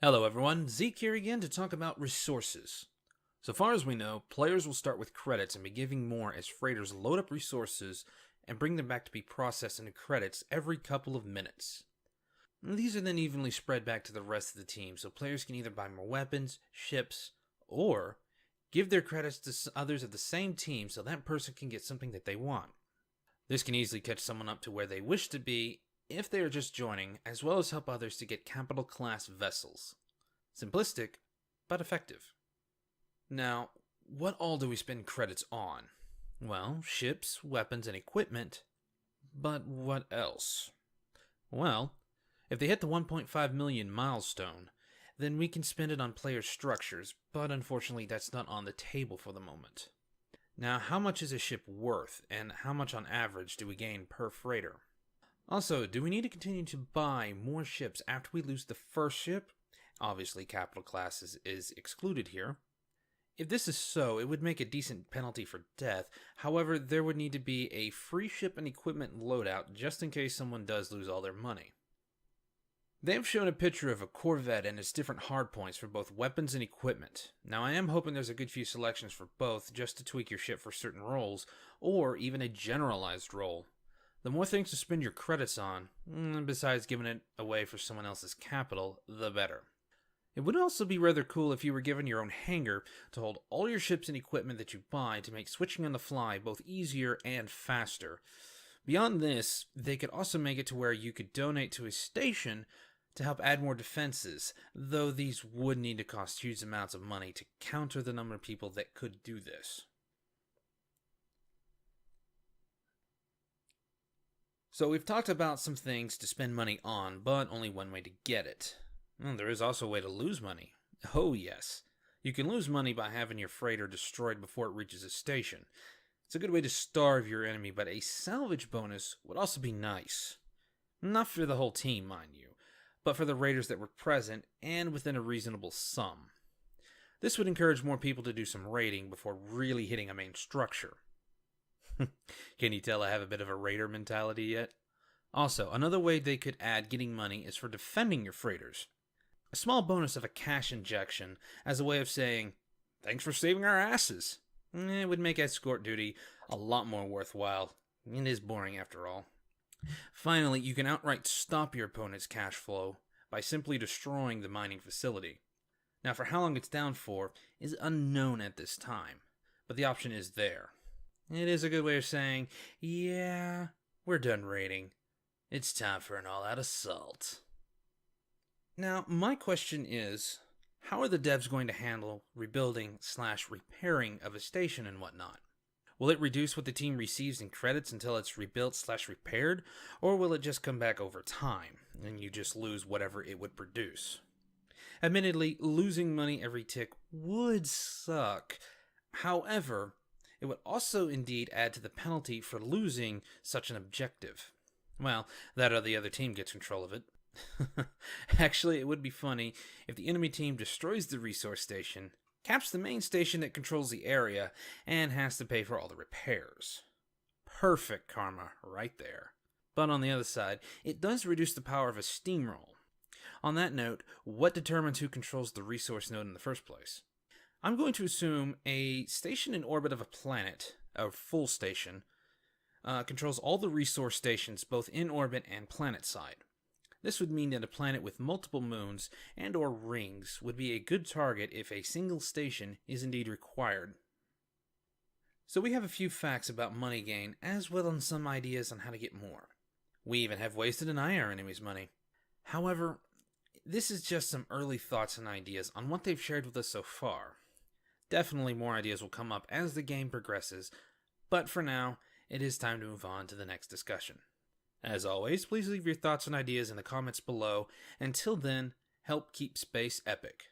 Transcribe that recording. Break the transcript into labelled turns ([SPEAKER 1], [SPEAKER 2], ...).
[SPEAKER 1] Hello everyone, Zeak here again to talk about resources. So far as we know, players will start with credits and be giving more as freighters load up resources and bring them back to be processed into credits every couple of minutes. These are then evenly spread back to the rest of the team, so players can either buy more weapons, ships, or give their credits to others of the same team so that person can get something that they want. This can easily catch someone up to where they wish to be if they are just joining, as well as help others to get capital class vessels. Simplistic, but effective. Now, what all do we spend credits on? Well, ships, weapons, and equipment. But what else? Well, if they hit the 1.5 million milestone, then we can spend it on player structures, but unfortunately that's not on the table for the moment. Now, how much is a ship worth, and how much on average do we gain per freighter? Also, do we need to continue to buy more ships after we lose the first ship? Obviously, capital classes is excluded here. If this is so, it would make a decent penalty for death. However, there would need to be a free ship and equipment loadout just in case someone does lose all their money. They have shown a picture of a Corvette and its different hardpoints for both weapons and equipment. Now, I am hoping there's a good few selections for both just to tweak your ship for certain roles, or even a generalized role. The more things to spend your credits on, besides giving it away for someone else's capital, the better. It would also be rather cool if you were given your own hangar to hold all your ships and equipment that you buy to make switching on the fly both easier and faster. Beyond this, they could also make it to where you could donate to a station to help add more defenses, though these would need to cost huge amounts of money to counter the number of people that could do this. So we've talked about some things to spend money on, but only one way to get it. There is also a way to lose money. Oh yes. You can lose money by having your freighter destroyed before it reaches a station. It's a good way to starve your enemy, but a salvage bonus would also be nice. Not for the whole team, mind you, but for the raiders that were present and within a reasonable sum. This would encourage more people to do some raiding before really hitting a main structure. Can you tell I have a bit of a raider mentality yet? Also, another way they could add getting money is for defending your freighters. A small bonus of a cash injection as a way of saying, thanks for saving our asses. It would make escort duty a lot more worthwhile. It is boring after all. Finally, you can outright stop your opponent's cash flow by simply destroying the mining facility. Now, for how long it's down for is unknown at this time, but the option is there. It is a good way of saying, yeah, we're done raiding. It's time for an all-out assault. Now, my question is, how are the devs going to handle rebuilding/repairing of a station and whatnot? Will it reduce what the team receives in credits until it's rebuilt/repaired, or will it just come back over time, and you just lose whatever it would produce? Admittedly, losing money every tick would suck. However, it would also indeed add to the penalty for losing such an objective. Well, that or the other team gets control of it. Actually, it would be funny if the enemy team destroys the resource station, caps the main station that controls the area, and has to pay for all the repairs. Perfect karma right there. But on the other side, it does reduce the power of a steamroll. On that note, what determines who controls the resource node in the first place? I'm going to assume a station in orbit of a planet, a full station, controls all the resource stations both in orbit and planet side. This would mean that a planet with multiple moons and or rings would be a good target if a single station is indeed required. So we have a few facts about money gain, as well as some ideas on how to get more. We even have ways to deny our enemies money. However, this is just some early thoughts and ideas on what they've shared with us so far. Definitely more ideas will come up as the game progresses, but for now, it is time to move on to the next discussion. As always, please leave your thoughts and ideas in the comments below. Until then, help keep space epic.